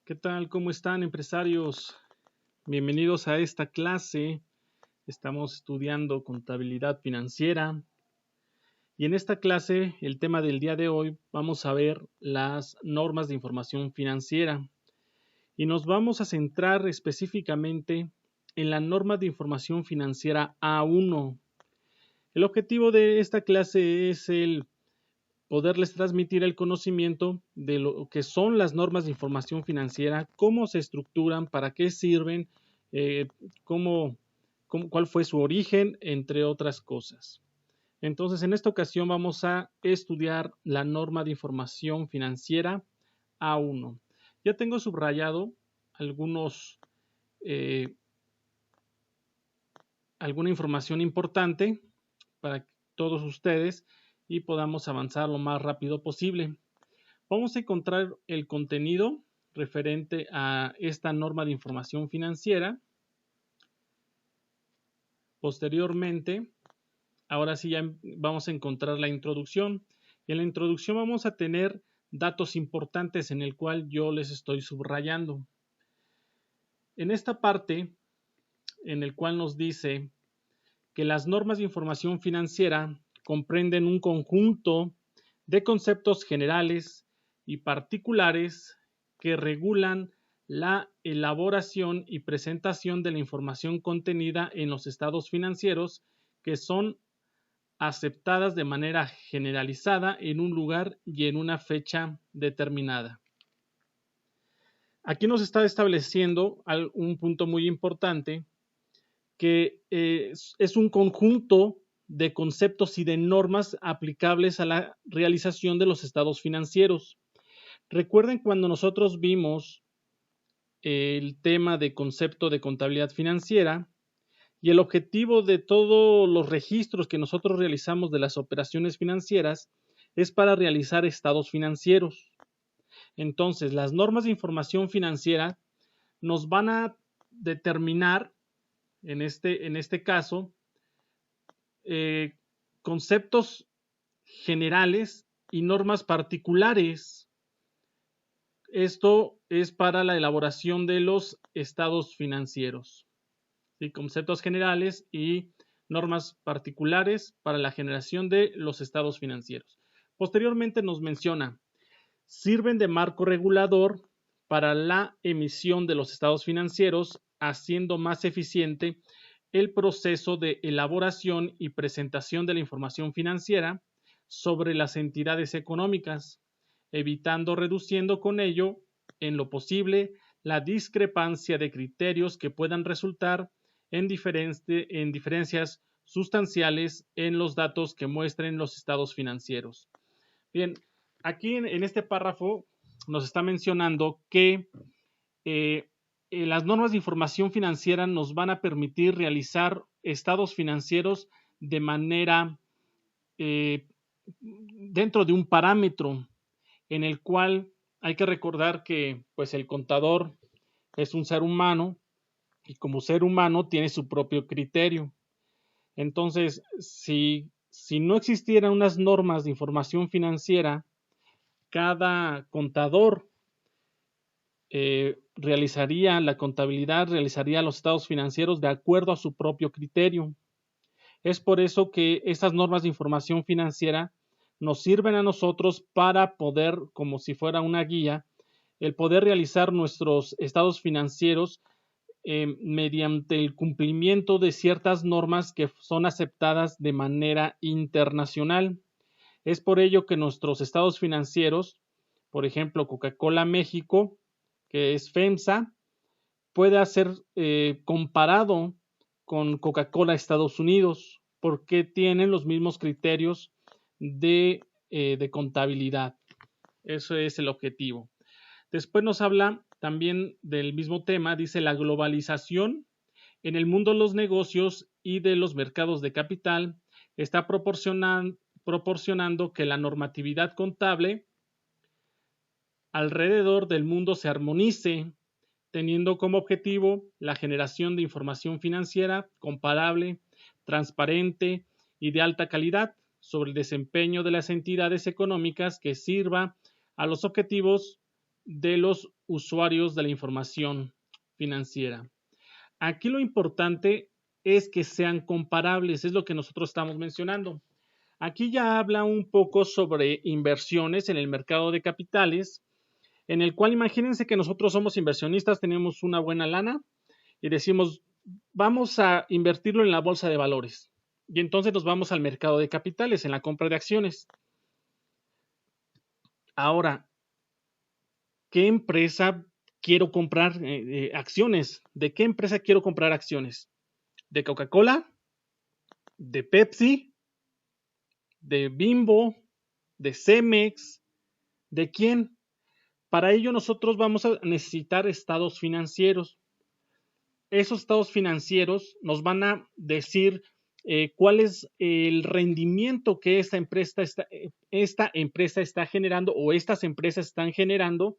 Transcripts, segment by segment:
¿Qué tal? ¿Cómo están, empresarios? Bienvenidos a esta clase. Estamos estudiando contabilidad financiera y en esta clase, el tema del día de hoy, vamos a ver las normas de información financiera y nos vamos a centrar específicamente en la norma de información financiera A1. El objetivo de esta clase es el poderles transmitir el conocimiento de lo que son las normas de información financiera, cómo se estructuran, para qué sirven, eh, cómo, cuál fue su origen, entre otras cosas. Entonces, en esta ocasión vamos a estudiar la norma de información financiera A1. Ya tengo subrayado algunos, eh, alguna información importante para todos ustedes y podamos avanzar lo más rápido posible. Vamos a encontrar el contenido referente a esta norma de información financiera. Posteriormente, ahora sí ya vamos a encontrar la introducción. Y en la introducción vamos a tener datos importantes en el cual yo les estoy subrayando. En esta parte, en el cual nos dice que las normas de información financiera comprenden un conjunto de conceptos generales y particulares que regulan la elaboración y presentación de la información contenida en los estados financieros que son aceptadas de manera generalizada en un lugar y en una fecha determinada. Aquí nos está estableciendo un punto muy importante, que es un conjunto de conceptos y de normas aplicables a la realización de los estados financieros. Recuerden cuando nosotros vimos el tema de concepto de contabilidad financiera y el objetivo de todos los registros que nosotros realizamos de las operaciones financieras es para realizar estados financieros. Entonces, las normas de información financiera nos van a determinar, en este caso, conceptos generales y normas particulares. Esto es para la elaboración de los estados financieros. ¿Sí? Conceptos generales y normas particulares para la generación de los estados financieros. Posteriormente nos menciona, sirven de marco regulador para la emisión de los estados financieros, haciendo más eficiente el proceso de elaboración y presentación de la información financiera sobre las entidades económicas, evitando o reduciendo con ello, en lo posible, la discrepancia de criterios que puedan resultar en diferencias sustanciales en los datos que muestren los estados financieros. Bien, aquí en este párrafo nos está mencionando que las normas de información financiera nos van a permitir realizar estados financieros de manera dentro de un parámetro en el cual hay que recordar que pues el contador es un ser humano y como ser humano tiene su propio criterio. Entonces, si no existieran unas normas de información financiera, cada contador realizaría la contabilidad, realizaría los estados financieros de acuerdo a su propio criterio. Es por eso que estas normas de información financiera nos sirven a nosotros para poder, como si fuera una guía, el poder realizar nuestros estados financieros mediante el cumplimiento de ciertas normas que son aceptadas de manera internacional. Es por ello que nuestros estados financieros, por ejemplo, Coca-Cola México, que es FEMSA, puede ser comparado con Coca-Cola Estados Unidos, porque tienen los mismos criterios de contabilidad. Eso es el objetivo. Después nos habla también del mismo tema, dice la globalización en el mundo de los negocios y de los mercados de capital está proporcionando que la normatividad contable alrededor del mundo se armonice, teniendo como objetivo la generación de información financiera comparable, transparente y de alta calidad sobre el desempeño de las entidades económicas que sirva a los objetivos de los usuarios de la información financiera. Aquí lo importante es que sean comparables, es lo que nosotros estamos mencionando. Aquí ya habla un poco sobre inversiones en el mercado de capitales, en el cual imagínense que nosotros somos inversionistas, tenemos una buena lana y decimos, vamos a invertirlo en la bolsa de valores. Y entonces nos vamos al mercado de capitales, en la compra de acciones. Ahora, ¿qué empresa quiero comprar acciones? ¿De qué empresa quiero comprar acciones? ¿De Coca-Cola? ¿De Pepsi? ¿De Bimbo? ¿De Cemex? ¿De quién? Para ello nosotros vamos a necesitar estados financieros. Esos estados financieros nos van a decir cuál es el rendimiento que esta empresa está generando o estas empresas están generando,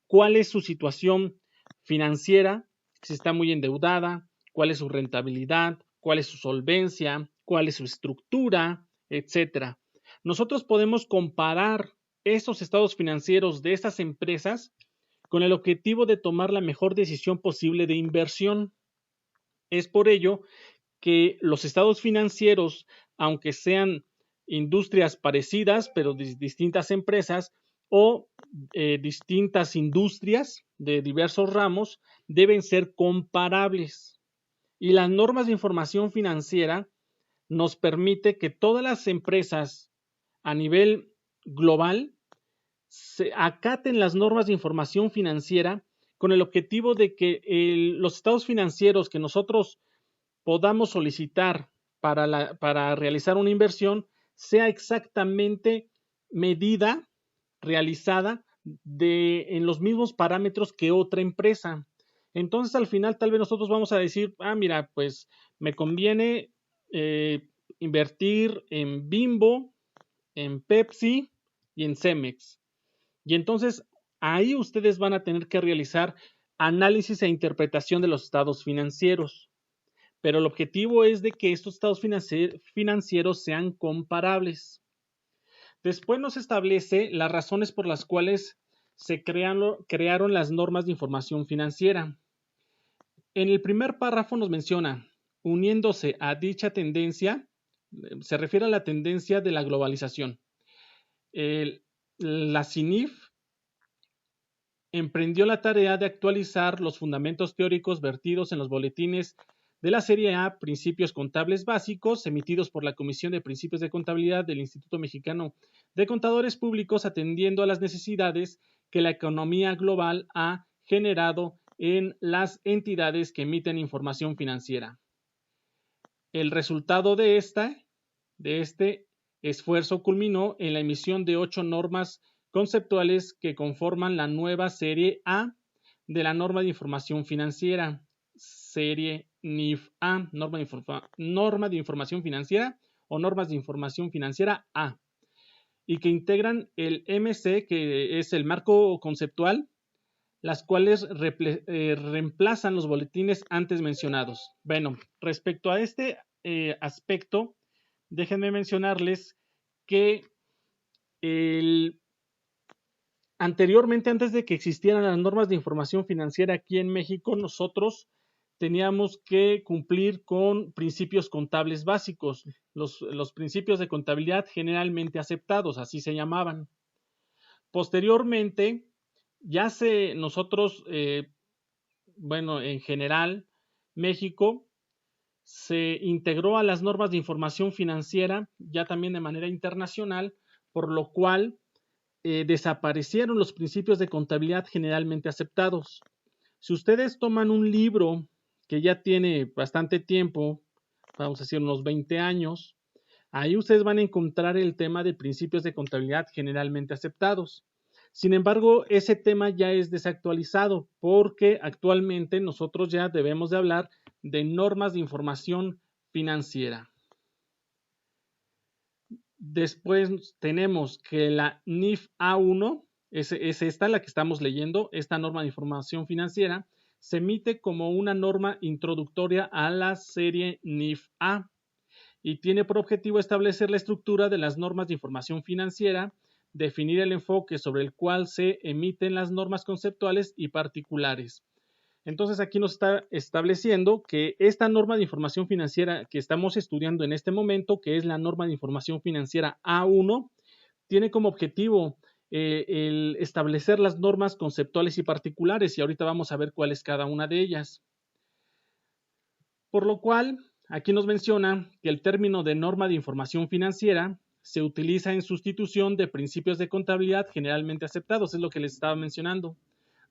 cuál es su situación financiera, si está muy endeudada, cuál es su rentabilidad, cuál es su solvencia, cuál es su estructura, etcétera. Nosotros podemos comparar esos estados financieros de estas empresas con el objetivo de tomar la mejor decisión posible de inversión. Es por ello que los estados financieros, aunque sean industrias parecidas, pero distintas empresas o distintas industrias de diversos ramos, deben ser comparables. Y las normas de información financiera nos permite que todas las empresas a nivel global se acaten las normas de información financiera con el objetivo de que los estados financieros que nosotros podamos solicitar para realizar una inversión sea exactamente medida, realizada en los mismos parámetros que otra empresa. Entonces, al final, tal vez nosotros vamos a decir, mira, pues me conviene invertir en Bimbo, en Pepsi y en Cemex. Y entonces, ahí ustedes van a tener que realizar análisis e interpretación de los estados financieros. Pero el objetivo es de que estos estados financieros sean comparables. Después nos establece las razones por las cuales se crearon las normas de información financiera. En el primer párrafo nos menciona, uniéndose a dicha tendencia, se refiere a la tendencia de la globalización. La CINIF emprendió la tarea de actualizar los fundamentos teóricos vertidos en los boletines de la Serie A, Principios Contables Básicos, emitidos por la Comisión de Principios de Contabilidad del Instituto Mexicano de Contadores Públicos, atendiendo a las necesidades que la economía global ha generado en las entidades que emiten información financiera. El resultado de este esfuerzo culminó en la emisión de 8 normas conceptuales que conforman la nueva Serie A de la Norma de Información Financiera, Serie NIF-A, norma de Información Financiera o Normas de Información Financiera A, y que integran el MC, que es el marco conceptual, las cuales reemplazan los boletines antes mencionados. Bueno, respecto a este aspecto, déjenme mencionarles que anteriormente, antes de que existieran las normas de información financiera aquí en México, nosotros teníamos que cumplir con principios contables básicos, los principios de contabilidad generalmente aceptados, así se llamaban. Posteriormente, nosotros, en general, México se integró a las normas de información financiera, ya también de manera internacional, por lo cual desaparecieron los principios de contabilidad generalmente aceptados. Si ustedes toman un libro que ya tiene bastante tiempo, vamos a decir unos 20 años, ahí ustedes van a encontrar el tema de principios de contabilidad generalmente aceptados. Sin embargo, ese tema ya es desactualizado porque actualmente nosotros ya debemos de hablar de normas de información financiera. Después tenemos que la NIF A1, es esta la que estamos leyendo, esta norma de información financiera, se emite como una norma introductoria a la serie NIF A y tiene por objetivo establecer la estructura de las normas de información financiera definir el enfoque sobre el cual se emiten las normas conceptuales y particulares. Entonces aquí nos está estableciendo que esta norma de información financiera que estamos estudiando en este momento, que es la norma de información financiera A1, tiene como objetivo el establecer las normas conceptuales y particulares, y ahorita vamos a ver cuál es cada una de ellas. Por lo cual, aquí nos menciona que el término de norma de información financiera se utiliza en sustitución de principios de contabilidad generalmente aceptados, es lo que les estaba mencionando,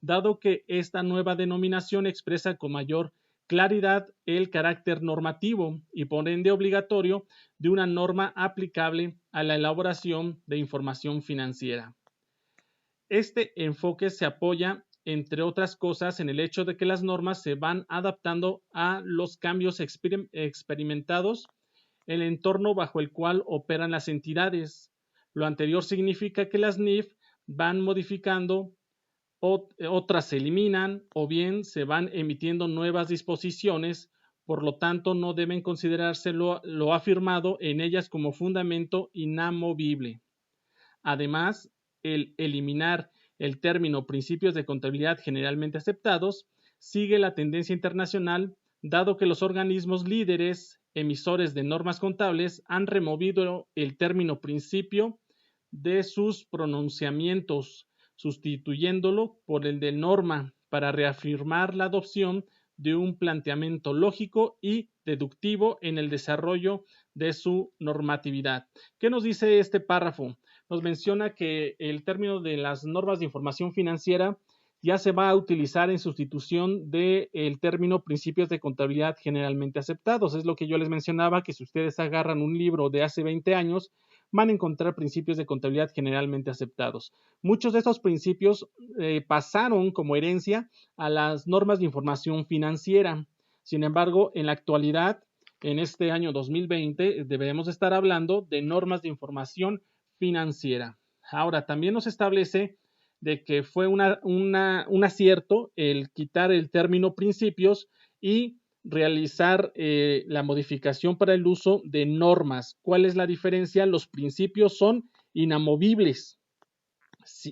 dado que esta nueva denominación expresa con mayor claridad el carácter normativo y por ende obligatorio de una norma aplicable a la elaboración de información financiera. Este enfoque se apoya, entre otras cosas, en el hecho de que las normas se van adaptando a los cambios experimentados en el entorno bajo el cual operan las entidades. Lo anterior significa que las NIF van modificando, otras se eliminan o bien se van emitiendo nuevas disposiciones, por lo tanto no deben considerarse lo afirmado en ellas como fundamento inamovible. Además, el eliminar el término principios de contabilidad generalmente aceptados sigue la tendencia internacional, dado que los organismos líderes emisores de normas contables han removido el término principio de sus pronunciamientos, sustituyéndolo por el de norma para reafirmar la adopción de un planteamiento lógico y deductivo en el desarrollo de su normatividad. ¿Qué nos dice este párrafo? Nos menciona que el término de las normas de información financiera ya se va a utilizar en sustitución del término principios de contabilidad generalmente aceptados. Es lo que yo les mencionaba, que si ustedes agarran un libro de hace 20 años, van a encontrar principios de contabilidad generalmente aceptados. Muchos de estos principios pasaron como herencia a las normas de información financiera. Sin embargo, en la actualidad, en este año 2020, debemos estar hablando de normas de información financiera. Ahora, también nos establece de que fue un acierto el quitar el término principios y realizar la modificación para el uso de normas. ¿Cuál es la diferencia? Los principios son inamovibles.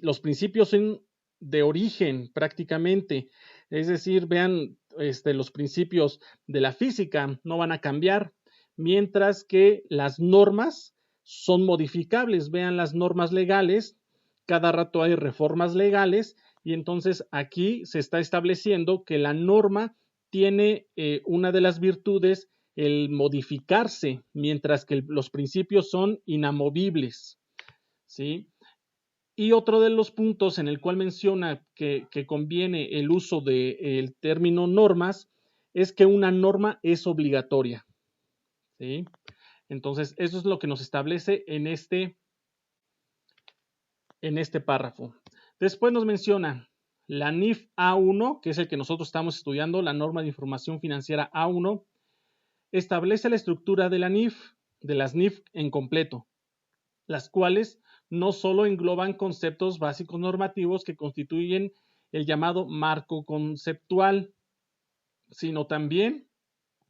Los principios son de origen prácticamente. Es decir, vean, los principios de la física no van a cambiar, mientras que las normas son modificables. Vean las normas legales, cada rato hay reformas legales y entonces aquí se está estableciendo que la norma tiene una de las virtudes, el modificarse, mientras que los principios son inamovibles, ¿sí? Y otro de los puntos en el cual menciona que conviene el uso del término normas es que una norma es obligatoria, ¿sí? Entonces, eso es lo que nos establece en este párrafo. Después nos menciona la NIF A1, que es el que nosotros estamos estudiando, la norma de información financiera A1, establece la estructura de las NIF en completo, las cuales no solo engloban conceptos básicos normativos que constituyen el llamado marco conceptual, sino también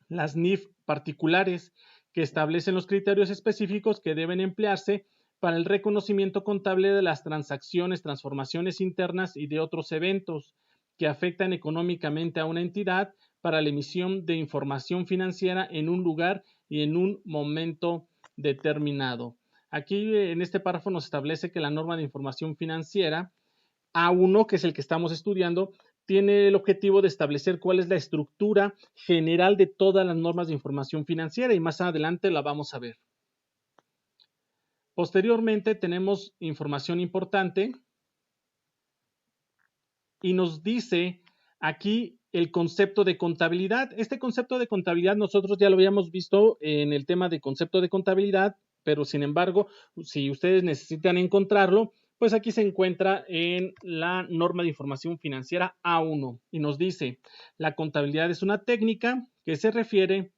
las NIF particulares, que establecen los criterios específicos que deben emplearse para el reconocimiento contable de las transacciones, transformaciones internas y de otros eventos que afectan económicamente a una entidad para la emisión de información financiera en un lugar y en un momento determinado. Aquí en este párrafo nos establece que la norma de información financiera A1, que es el que estamos estudiando, tiene el objetivo de establecer cuál es la estructura general de todas las normas de información financiera y más adelante la vamos a ver. Posteriormente tenemos información importante y nos dice aquí el concepto de contabilidad. Este concepto de contabilidad nosotros ya lo habíamos visto en el tema de concepto de contabilidad, pero sin embargo, si ustedes necesitan encontrarlo, pues aquí se encuentra en la norma de información financiera A1 y nos dice, la contabilidad es una técnica que se refiere,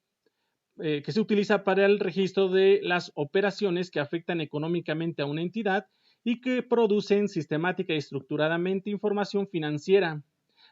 que se utiliza para el registro de las operaciones que afectan económicamente a una entidad y que producen sistemática y estructuradamente información financiera.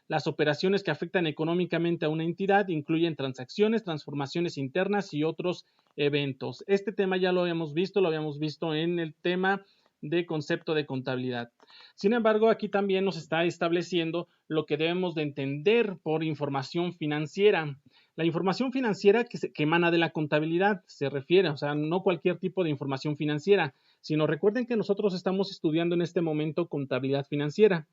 Las operaciones que afectan económicamente a una entidad incluyen transacciones, transformaciones internas y otros eventos. Este tema ya lo habíamos visto en el tema de concepto de contabilidad. Sin embargo, aquí también nos está estableciendo lo que debemos de entender por información financiera. La información financiera que emana de la contabilidad se refiere, o sea, no cualquier tipo de información financiera, sino recuerden que nosotros estamos estudiando en este momento contabilidad financiera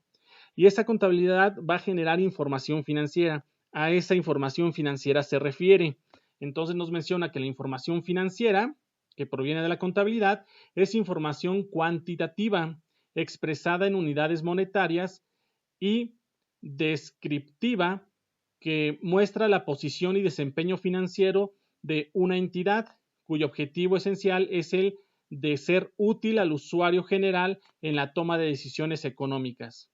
y esa contabilidad va a generar información financiera. A esa información financiera se refiere. Entonces nos menciona que la información financiera que proviene de la contabilidad es información cuantitativa expresada en unidades monetarias y descriptiva que muestra la posición y desempeño financiero de una entidad cuyo objetivo esencial es el de ser útil al usuario general en la toma de decisiones económicas.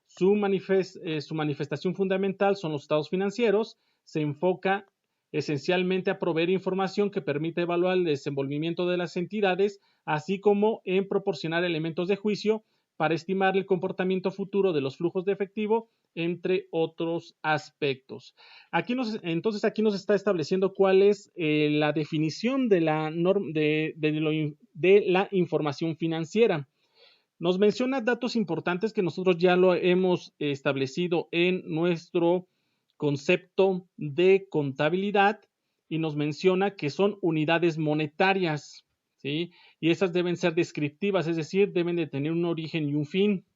Su manifestación fundamental son los estados financieros, se enfoca esencialmente a proveer información que permite evaluar el desenvolvimiento de las entidades, así como en proporcionar elementos de juicio para estimar el comportamiento futuro de los flujos de efectivo, entre otros aspectos. Entonces aquí nos está estableciendo cuál es la definición de la información financiera. Nos menciona datos importantes que nosotros ya lo hemos establecido en nuestro concepto de contabilidad y nos menciona que son unidades monetarias, ¿sí? Y esas deben ser descriptivas, es decir, deben de tener un origen y un fin,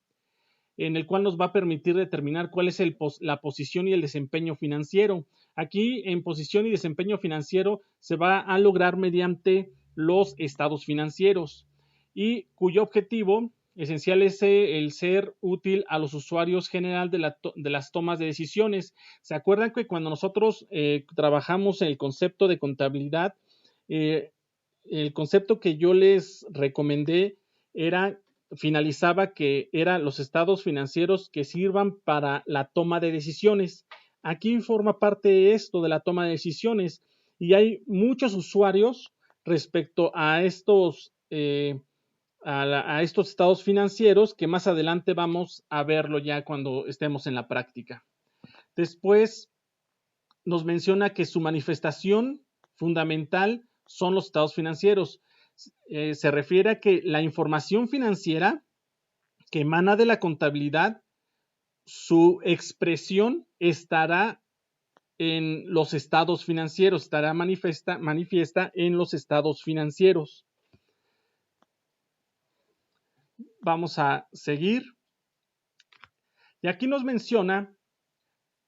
en el cual nos va a permitir determinar cuál es la posición y el desempeño financiero. Aquí en posición y desempeño financiero se va a lograr mediante los estados financieros y cuyo objetivo esencial es el ser útil a los usuarios general de las tomas de decisiones. ¿Se acuerdan que cuando nosotros trabajamos en el concepto de contabilidad, el concepto que yo les recomendé finalizaba que eran los estados financieros que sirvan para la toma de decisiones? Aquí forma parte esto de la toma de decisiones y hay muchos usuarios respecto a estos estados financieros que más adelante vamos a verlo ya cuando estemos en la práctica. Después nos menciona que su manifestación fundamental son los estados financieros. Se refiere a que la información financiera que emana de la contabilidad, su expresión estará en los estados financieros, estará manifiesta en los estados financieros. Vamos a seguir. Y aquí nos menciona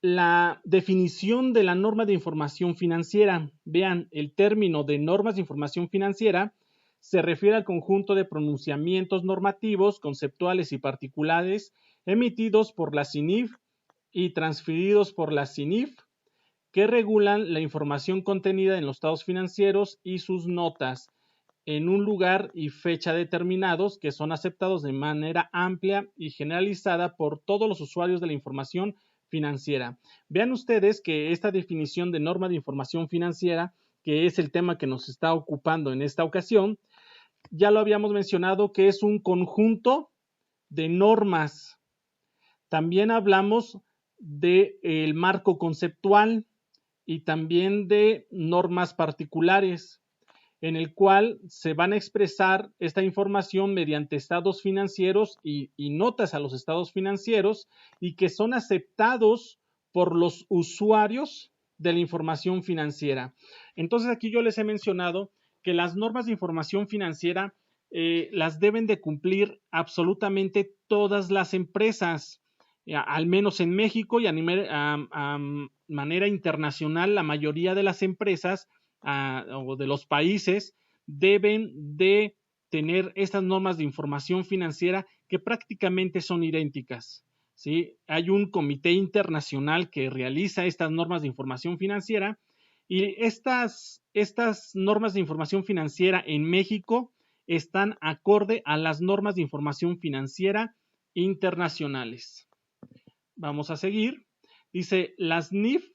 la definición de la norma de información financiera. Vean, el término de normas de información financiera se refiere al conjunto de pronunciamientos normativos, conceptuales y particulares emitidos por la CINIF y transferidos por la CINIF que regulan la información contenida en los estados financieros y sus notas en un lugar y fecha determinados que son aceptados de manera amplia y generalizada por todos los usuarios de la información financiera. Vean ustedes que esta definición de norma de información financiera, que es el tema que nos está ocupando en esta ocasión, ya lo habíamos mencionado que es un conjunto de normas. También hablamos del marco conceptual y también de normas particulares, en el cual se van a expresar esta información mediante estados financieros y notas a los estados financieros y que son aceptados por los usuarios de la información financiera. Entonces aquí yo les he mencionado que las normas de información financiera las deben de cumplir absolutamente todas las empresas, al menos en México y a manera internacional, la mayoría de las empresas o de los países deben de tener estas normas de información financiera que prácticamente son idénticas, ¿sí? Hay un comité internacional que realiza estas normas de información financiera y estas normas de información financiera en México están acorde a las normas de información financiera internacionales. Vamos a seguir. Dice, las NIF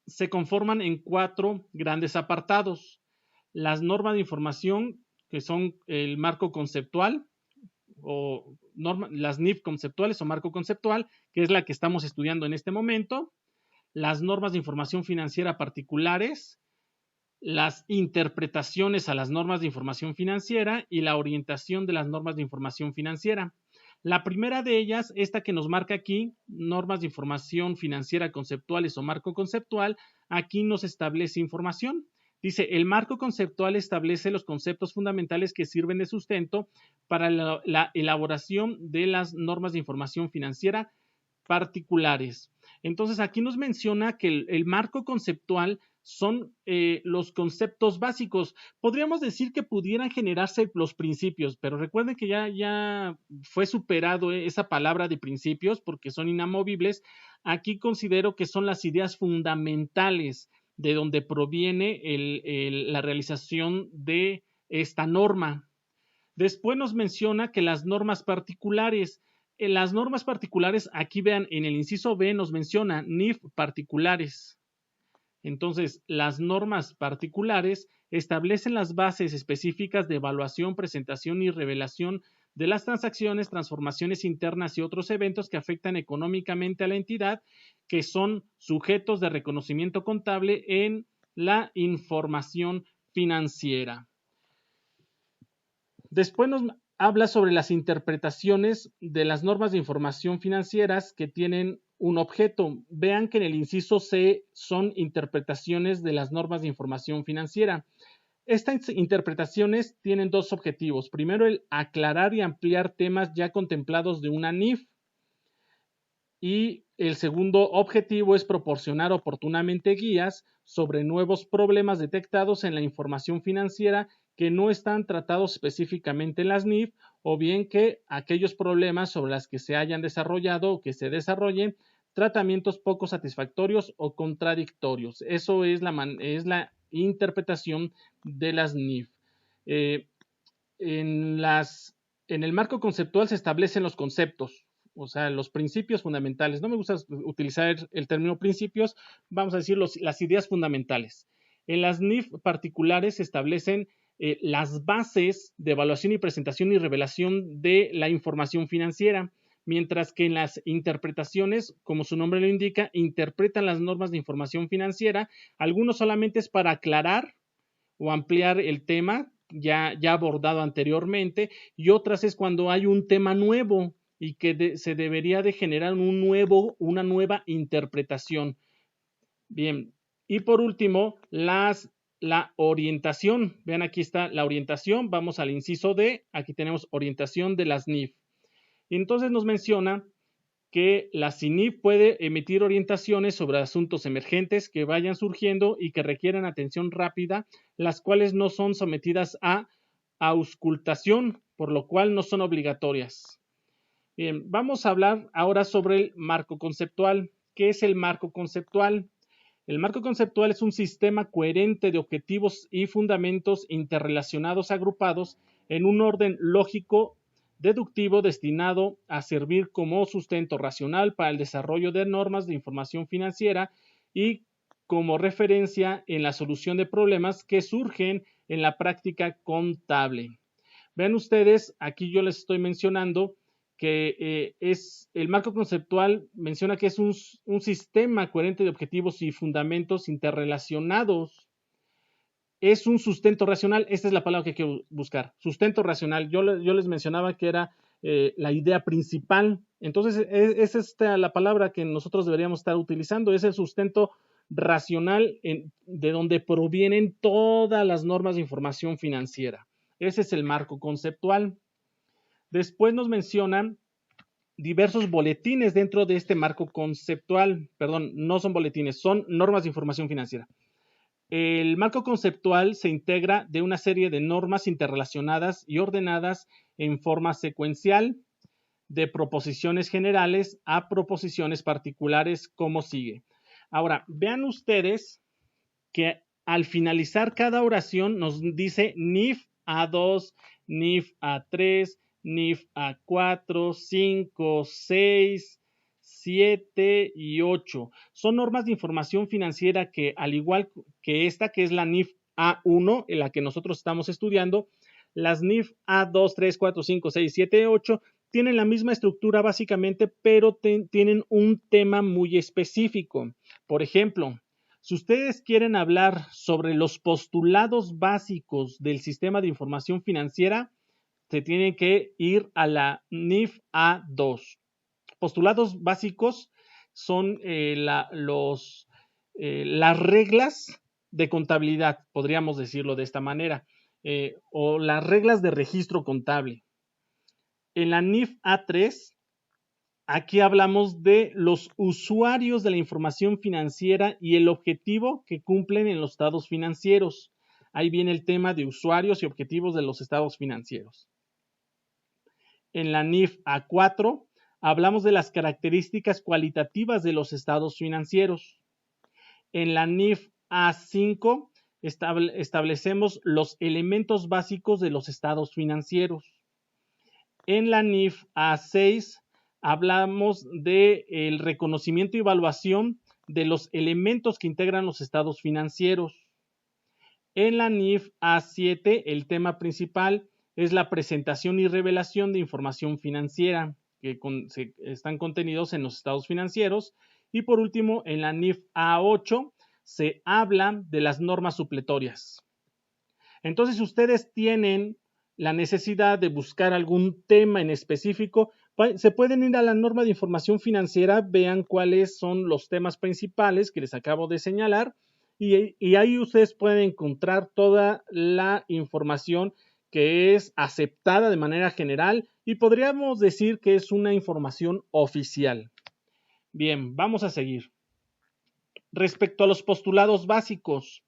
se conforman en 4 grandes apartados. Las normas de información, que son el marco conceptual, las NIF conceptuales o marco conceptual, que es la que estamos estudiando en este momento. Las normas de información financiera particulares, las interpretaciones a las normas de información financiera y la orientación de las normas de información financiera. La primera de ellas, esta que nos marca aquí, normas de información financiera conceptuales o marco conceptual, aquí nos establece información. Dice, el marco conceptual establece los conceptos fundamentales que sirven de sustento para la elaboración de las normas de información financiera particulares. Entonces, aquí nos menciona que el marco conceptual son los conceptos básicos. Podríamos decir que pudieran generarse los principios, pero recuerden que ya fue superado esa palabra de principios porque son inamovibles. Aquí considero que son las ideas fundamentales de donde proviene la realización de esta norma. Después nos menciona que las normas particulares, aquí vean, en el inciso B nos menciona NIF particulares. Entonces, las normas particulares establecen las bases específicas de evaluación, presentación y revelación de las transacciones, transformaciones internas y otros eventos que afectan económicamente a la entidad, que son sujetos de reconocimiento contable en la información financiera. Después nos habla sobre las interpretaciones de las normas de información financieras que tienen un objeto. Vean que en el inciso C son interpretaciones de las normas de información financiera. Estas interpretaciones tienen dos objetivos. Primero, el aclarar y ampliar temas ya contemplados de una NIF. Y el segundo objetivo es proporcionar oportunamente guías sobre nuevos problemas detectados en la información financiera que no están tratados específicamente en las NIF, o bien que aquellos problemas sobre los que se hayan desarrollado o que se desarrollen tratamientos poco satisfactorios o contradictorios. Eso es la interpretación de las NIF. En el marco conceptual se establecen los conceptos, o sea, los principios fundamentales. No me gusta utilizar el término principios, vamos a decir las ideas fundamentales. En las NIF particulares se establecen las bases de evaluación y presentación y revelación de la información financiera, mientras que en las interpretaciones, como su nombre lo indica, interpretan las normas de información financiera. Algunos solamente es para aclarar o ampliar el tema ya abordado anteriormente, y otras es cuando hay un tema nuevo y que se debería de generar una nueva interpretación. Bien, y por último, la orientación. Vean, aquí está la orientación. Vamos al inciso D. Aquí tenemos orientación de las NIF. Y entonces nos menciona que la CINIF puede emitir orientaciones sobre asuntos emergentes que vayan surgiendo y que requieran atención rápida, las cuales no son sometidas a auscultación, por lo cual no son obligatorias. Bien, vamos a hablar ahora sobre el marco conceptual. ¿Qué es el marco conceptual? El marco conceptual es un sistema coherente de objetivos y fundamentos interrelacionados agrupados en un orden lógico deductivo destinado a servir como sustento racional para el desarrollo de normas de información financiera y como referencia en la solución de problemas que surgen en la práctica contable. Vean ustedes, aquí yo les estoy mencionando que el marco conceptual menciona que es un sistema coherente de objetivos y fundamentos interrelacionados. Es un sustento racional, esta es la palabra que quiero buscar, sustento racional. Yo les mencionaba que era la idea principal. Entonces, es esta la palabra que nosotros deberíamos estar utilizando, es el sustento racional de donde provienen todas las normas de información financiera. Ese es el marco conceptual. Después nos mencionan diversos boletines dentro de este marco conceptual. Perdón, no son boletines, son normas de información financiera. El marco conceptual se integra de una serie de normas interrelacionadas y ordenadas en forma secuencial de proposiciones generales a proposiciones particulares, como sigue. Ahora, vean ustedes que al finalizar cada oración nos dice NIF A2, NIF A3, NIF A4, 5, 6, 7 y 8. Son normas de información financiera que, al igual que esta, que es la NIF A1, en la que nosotros estamos estudiando, las NIF A2, 3, 4, 5, 6, 7, 8 tienen la misma estructura básicamente, pero tienen un tema muy específico. Por ejemplo, Si ustedes quieren hablar sobre los postulados básicos del sistema de información financiera, se tienen que ir a la NIF A2. Postulados básicos son las reglas de contabilidad, podríamos decirlo de esta manera, o las reglas de registro contable. En la NIF A3, aquí hablamos de los usuarios de la información financiera y el objetivo que cumplen en los estados financieros. Ahí viene el tema de usuarios y objetivos de los estados financieros. En la NIF A4 hablamos de las características cualitativas de los estados financieros. En la NIF A5 establecemos los elementos básicos de los estados financieros. En la NIF A6 hablamos del reconocimiento y evaluación de los elementos que integran los estados financieros. En la NIF A7 el tema principal es la presentación y revelación de información financiera que están contenidos en los estados financieros. Y por último, en la NIF A8 se habla de las normas supletorias. Entonces, si ustedes tienen la necesidad de buscar algún tema en específico, se pueden ir a la norma de información financiera, vean cuáles son los temas principales que les acabo de señalar y ahí ustedes pueden encontrar toda la información que es aceptada de manera general y podríamos decir que es una información oficial. Bien, vamos a seguir. Respecto a los postulados básicos,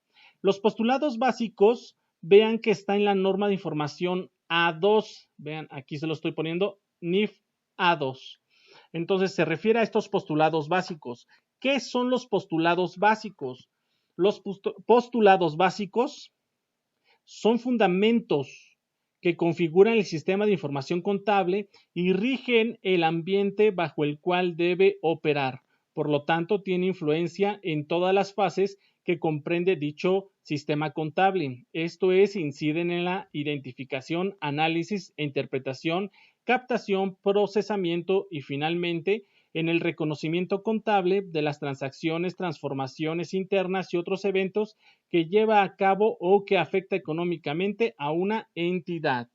vean que está en la norma de información A2. Vean, aquí se lo estoy poniendo, NIF A2. Entonces, se refiere a estos postulados básicos. ¿Qué son los postulados básicos? Los postulados básicos son fundamentos que configuran el sistema de información contable y rigen el ambiente bajo el cual debe operar. Por lo tanto, tiene influencia en todas las fases que comprende dicho sistema contable. Esto es, inciden en la identificación, análisis e interpretación, captación, procesamiento y finalmente en el reconocimiento contable de las transacciones, transformaciones internas y otros eventos que lleva a cabo o que afecta económicamente a una entidad.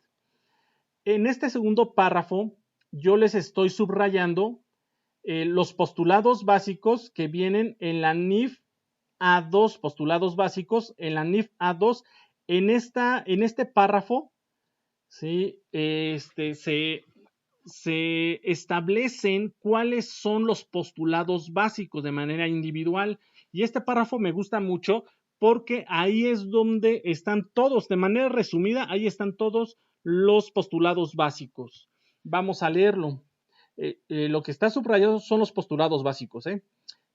En este segundo párrafo, yo les estoy subrayando los postulados básicos que vienen en la NIF A2, postulados básicos en la NIF A2. En este párrafo, ¿sí? Se establecen cuáles son los postulados básicos de manera individual. Y este párrafo me gusta mucho porque ahí es donde están todos, de manera resumida, ahí están todos los postulados básicos. Vamos a leerlo. Lo que está subrayado son los postulados básicos.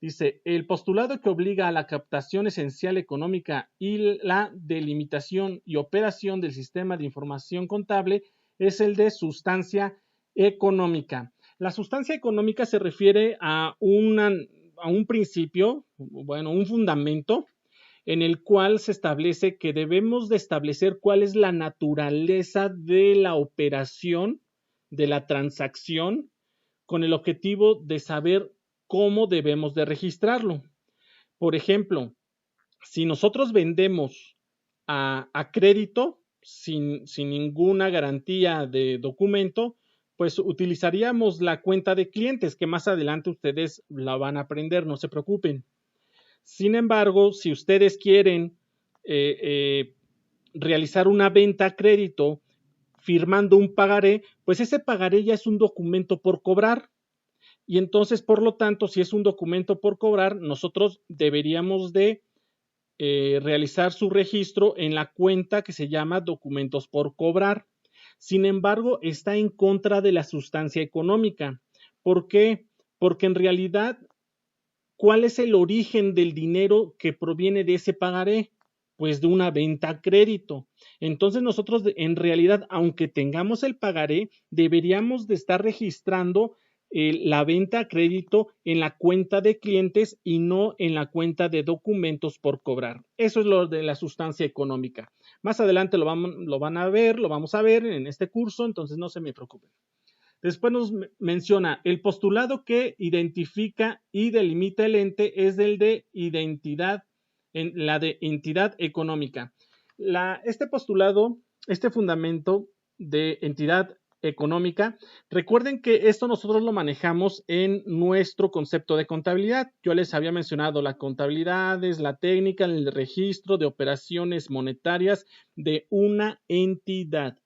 Dice, el postulado que obliga a la captación esencial económica y la delimitación y operación del sistema de información contable es el de sustancia económica. La sustancia económica se refiere a un principio, bueno, un fundamento en el cual se establece que debemos de establecer cuál es la naturaleza de la operación, de la transacción, con el objetivo de saber cómo debemos de registrarlo. Por ejemplo, si nosotros vendemos a crédito sin ninguna garantía de documento, pues utilizaríamos la cuenta de clientes, que más adelante ustedes la van a aprender, no se preocupen. Sin embargo, si ustedes quieren realizar una venta a crédito firmando un pagaré, pues ese pagaré ya es un documento por cobrar. Y entonces, por lo tanto, si es un documento por cobrar, nosotros deberíamos de realizar su registro en la cuenta que se llama documentos por cobrar. Sin embargo, está en contra de la sustancia económica. ¿Por qué? Porque en realidad, ¿cuál es el origen del dinero que proviene de ese pagaré? Pues de una venta a crédito. Entonces nosotros en realidad, aunque tengamos el pagaré, deberíamos de estar registrando la venta a crédito en la cuenta de clientes y no en la cuenta de documentos por cobrar. Eso es lo de la sustancia económica. Más adelante lo vamos a ver en este curso, entonces no se me preocupen. Después nos menciona, el postulado que identifica y delimita el ente es el de identidad en la de entidad económica. Este postulado, este fundamento de entidad económica, recuerden que esto nosotros lo manejamos en nuestro concepto de contabilidad. Yo les había mencionado la contabilidad es la técnica, el registro de operaciones monetarias de una entidad,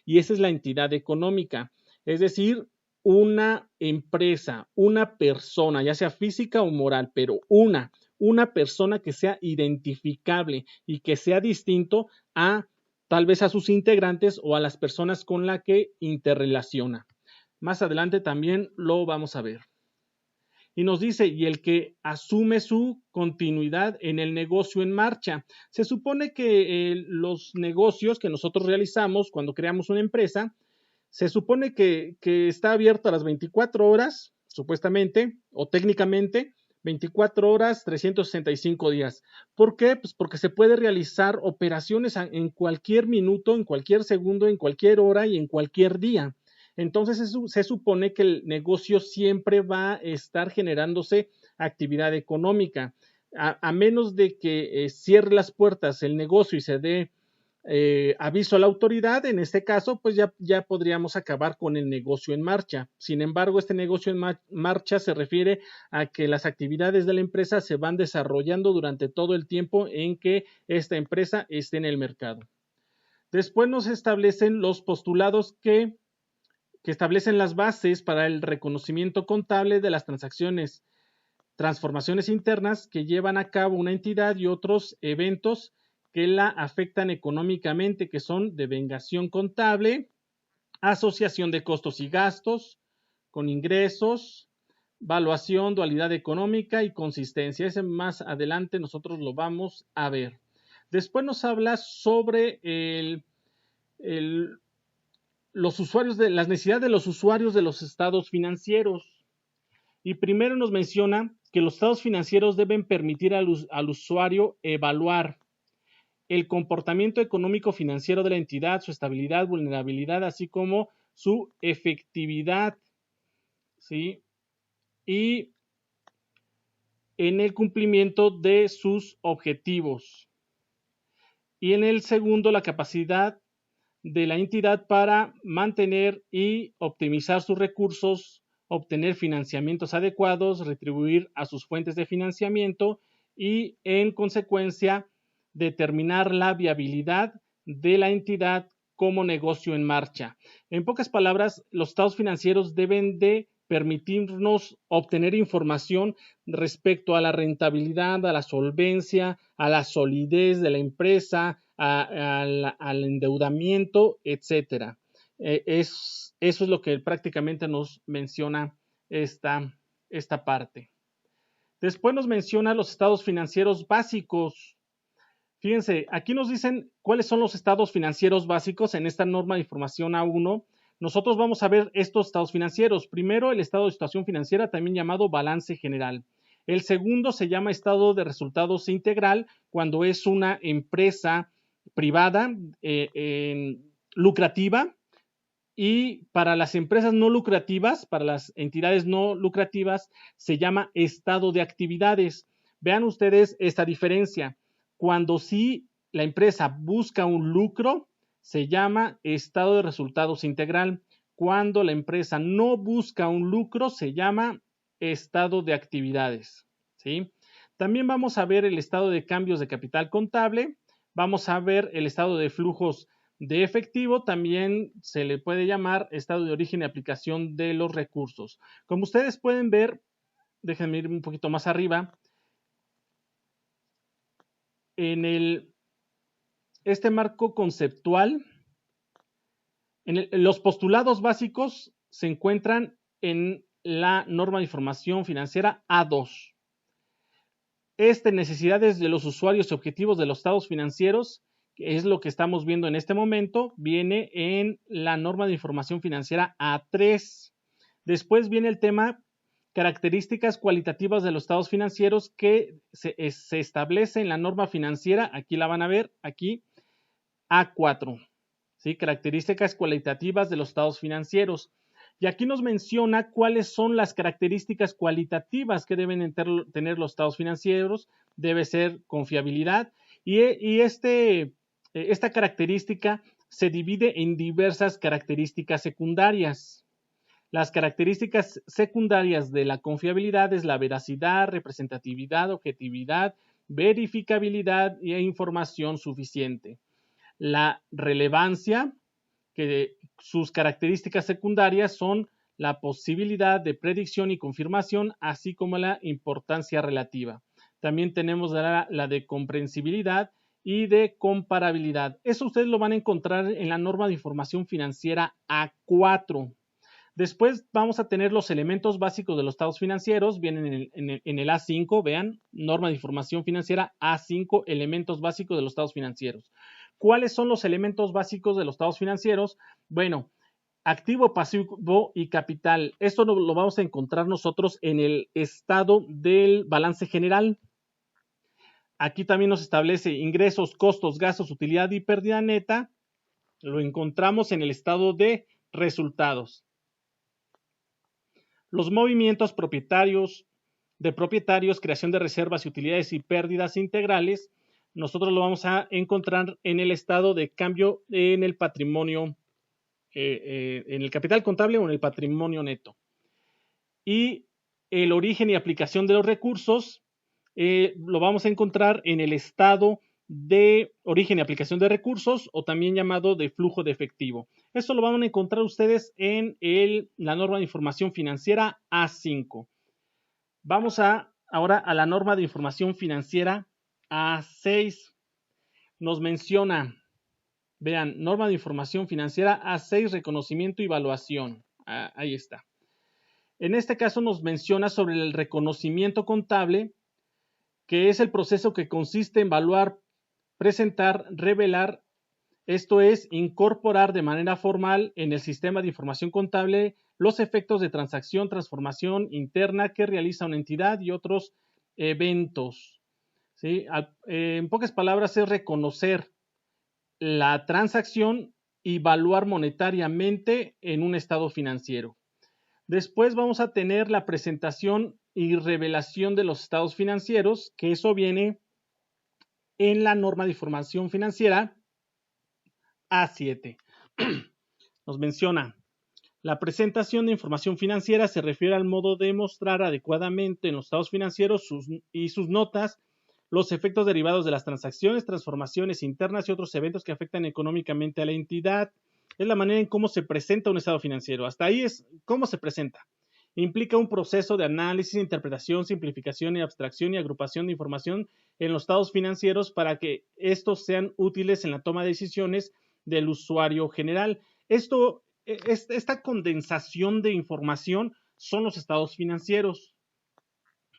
y esa es la entidad económica, es decir, una empresa, una persona, ya sea física o moral, pero una persona que sea identificable y que sea distinto a tal vez a sus integrantes o a las personas con las que interrelaciona. Más adelante también lo vamos a ver. Y nos dice, y el que asume su continuidad en el negocio en marcha. Se supone que los negocios que nosotros realizamos cuando creamos una empresa, se supone que está abierta a las 24 horas, supuestamente, o técnicamente, 24 horas, 365 días. ¿Por qué? Pues porque se puede realizar operaciones en cualquier minuto, en cualquier segundo, en cualquier hora y en cualquier día. Entonces se supone que el negocio siempre va a estar generándose actividad económica. A menos de que cierre las puertas el negocio y se dé aviso a la autoridad, en este caso, pues ya podríamos acabar con el negocio en marcha. Sin embargo, este negocio en marcha se refiere a que las actividades de la empresa se van desarrollando durante todo el tiempo en que esta empresa esté en el mercado. Después nos establecen los postulados que establecen las bases para el reconocimiento contable de las transacciones, transformaciones internas que llevan a cabo una entidad y otros eventos que la afectan económicamente, que son devengación contable, asociación de costos y gastos con ingresos, valuación, dualidad económica y consistencia. Ese más adelante nosotros lo vamos a ver. Después nos habla sobre los usuarios las necesidades de los usuarios de los estados financieros. Y primero nos menciona que los estados financieros deben permitir al usuario evaluar el comportamiento económico financiero de la entidad, su estabilidad, vulnerabilidad, así como su efectividad, ¿sí? Y en el cumplimiento de sus objetivos. Y en el segundo, la capacidad de la entidad para mantener y optimizar sus recursos, obtener financiamientos adecuados, retribuir a sus fuentes de financiamiento y, en consecuencia, determinar la viabilidad de la entidad como negocio en marcha. En pocas palabras, los estados financieros deben de permitirnos obtener información respecto a la rentabilidad, a la solvencia, a la solidez de la empresa, al endeudamiento, etcétera. Eso es lo que prácticamente nos menciona esta parte. Después nos menciona los estados financieros básicos. Fíjense, aquí nos dicen cuáles son los estados financieros básicos en esta norma de información A1. Nosotros vamos a ver estos estados financieros. Primero, el estado de situación financiera, también llamado balance general. El segundo se llama estado de resultados integral, cuando es una empresa privada lucrativa, y para las empresas no lucrativas, para las entidades no lucrativas, se llama estado de actividades. Vean ustedes esta diferencia. Cuando sí la empresa busca un lucro, se llama estado de resultados integral. Cuando la empresa no busca un lucro, se llama estado de actividades, ¿sí? También vamos a ver el estado de cambios de capital contable, vamos a ver el estado de flujos de efectivo, también se le puede llamar estado de origen y aplicación de los recursos. Como ustedes pueden ver, déjenme ir un poquito más arriba, en este marco conceptual, los postulados básicos se encuentran en la norma de información financiera A2. Necesidades de los usuarios y objetivos de los estados financieros, que es lo que estamos viendo en este momento, viene en la norma de información financiera A3. Después viene el tema características cualitativas de los estados financieros que se establece en la norma financiera, aquí la van a ver, aquí, A4. ¿Sí? Características cualitativas de los estados financieros. Y aquí nos menciona cuáles son las características cualitativas que deben tener los estados financieros. Debe ser confiabilidad y esta característica se divide en diversas características secundarias. Las características secundarias de la confiabilidad es la veracidad, representatividad, objetividad, verificabilidad e información suficiente. La relevancia, que sus características secundarias son la posibilidad de predicción y confirmación, así como la importancia relativa. También tenemos la de comprensibilidad y de comparabilidad. Eso ustedes lo van a encontrar en la norma de información financiera A4. Después vamos a tener los elementos básicos de los estados financieros, vienen en el A5, vean, norma de información financiera A5, elementos básicos de los estados financieros. ¿Cuáles son los elementos básicos de los estados financieros? Bueno, activo, pasivo y capital. Esto lo vamos a encontrar nosotros en el estado del balance general. Aquí también nos establece ingresos, costos, gastos, utilidad y pérdida neta. Lo encontramos en el estado de resultados. Los movimientos de propietarios, creación de reservas y utilidades y pérdidas integrales, nosotros lo vamos a encontrar en el estado de cambio en el patrimonio, en el capital contable o en el patrimonio neto. Y el origen y aplicación de los recursos lo vamos a encontrar en el estado de origen y aplicación de recursos o también llamado de flujo de efectivo. Esto lo van a encontrar ustedes en la norma de información financiera A5. Vamos ahora a la norma de información financiera A6. Nos menciona, vean, norma de información financiera A6, reconocimiento y evaluación. Ahí está. En este caso nos menciona sobre el reconocimiento contable, que es el proceso que consiste en evaluar, presentar, revelar, esto es, incorporar de manera formal en el sistema de información contable los efectos de transacción, transformación interna que realiza una entidad y otros eventos. ¿Sí? En pocas palabras, es reconocer la transacción y evaluar monetariamente en un estado financiero. Después vamos a tener la presentación y revelación de los estados financieros, que eso viene en la norma de información financiera A7. Nos menciona, la presentación de información financiera se refiere al modo de mostrar adecuadamente en los estados financieros y sus notas los efectos derivados de las transacciones, transformaciones internas y otros eventos que afectan económicamente a la entidad. Es la manera en cómo se presenta un estado financiero. Hasta ahí es cómo se presenta. Implica un proceso de análisis, interpretación, simplificación y abstracción y agrupación de información en los estados financieros para que estos sean útiles en la toma de decisiones del usuario general. Esta condensación de información son los estados financieros.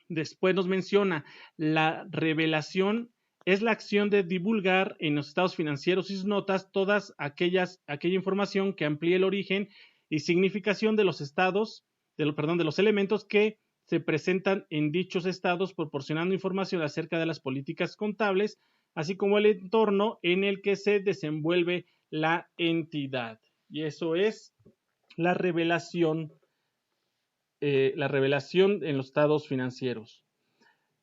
Después nos menciona, la revelación es la acción de divulgar en los estados financieros y sus notas aquella información que amplíe el origen y significación de los estados, de los elementos que se presentan en dichos estados, proporcionando información acerca de las políticas contables, así como el entorno en el que se desenvuelve la entidad. Y eso es la revelación en los estados financieros.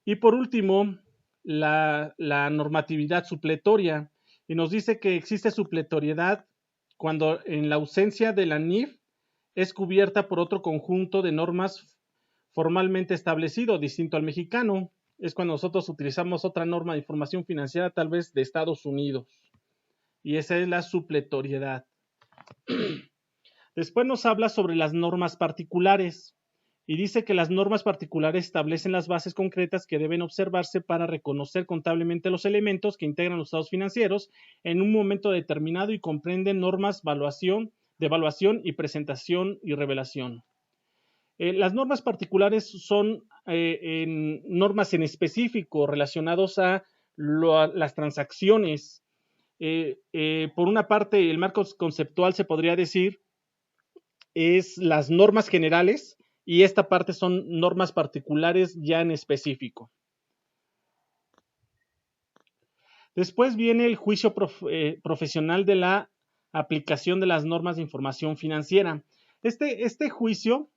Y por último, la normatividad supletoria. Y nos dice que existe supletoriedad cuando en la ausencia de la NIF es cubierta por otro conjunto de normas formalmente establecido, distinto al mexicano. Es cuando nosotros utilizamos otra norma de información financiera, tal vez de Estados Unidos. Y esa es la supletoriedad. Después nos habla sobre las normas particulares y dice que las normas particulares establecen las bases concretas que deben observarse para reconocer contablemente los elementos que integran los estados financieros en un momento determinado y comprenden normas de evaluación y presentación y revelación. Las normas particulares son normas en específico relacionados a las transacciones. Por una parte, el marco conceptual se podría decir es las normas generales y esta parte son normas particulares ya en específico. Después viene el juicio profesional de la aplicación de las normas de información financiera. Este juicio,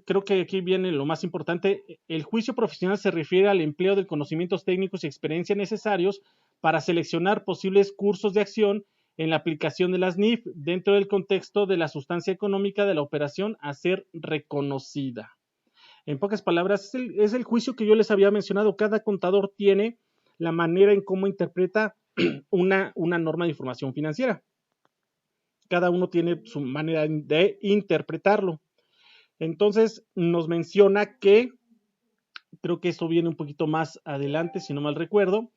creo que aquí viene lo más importante, el juicio profesional se refiere al empleo de conocimientos técnicos y experiencia necesarios para seleccionar posibles cursos de acción en la aplicación de las NIF dentro del contexto de la sustancia económica de la operación a ser reconocida. En pocas palabras, es el juicio que yo les había mencionado. Cada contador tiene la manera en cómo interpreta una norma de información financiera. Cada uno tiene su manera de interpretarlo. Entonces nos menciona que, creo que esto viene un poquito más adelante, si no mal recuerdo,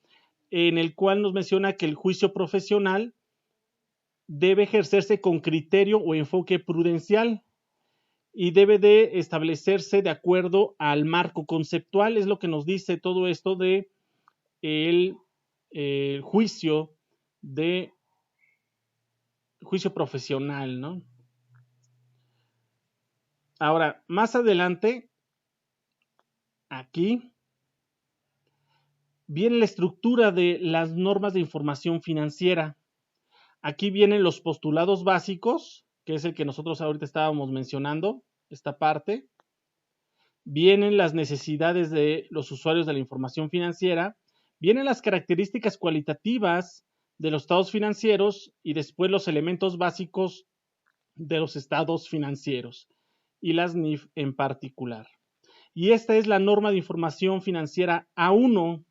en el cual nos menciona que el juicio profesional debe ejercerse con criterio o enfoque prudencial y debe de establecerse de acuerdo al marco conceptual. Es lo que nos dice todo esto de el juicio profesional, ¿no? Ahora, más adelante, aquí viene la estructura de las normas de información financiera. Aquí vienen los postulados básicos, que es el que nosotros ahorita estábamos mencionando, esta parte. Vienen las necesidades de los usuarios de la información financiera. Vienen las características cualitativas de los estados financieros y después los elementos básicos de los estados financieros y las NIF en particular. Y esta es la norma de información financiera A1.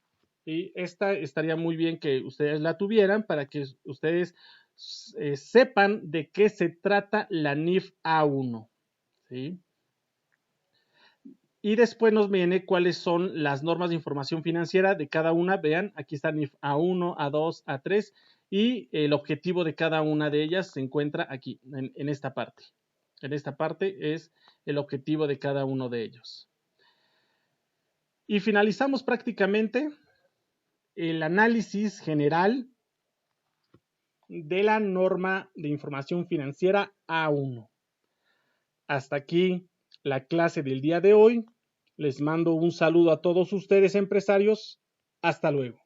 ¿Sí? Esta estaría muy bien que ustedes la tuvieran para que ustedes sepan de qué se trata la NIF A1. ¿Sí? Y después nos viene cuáles son las normas de información financiera de cada una. Vean, aquí está NIF A1, A2, A3 y el objetivo de cada una de ellas se encuentra aquí, en esta parte. En esta parte es el objetivo de cada uno de ellos. Y finalizamos prácticamente el análisis general de la norma de información financiera A1. Hasta aquí la clase del día de hoy. Les mando un saludo a todos ustedes, empresarios. Hasta luego.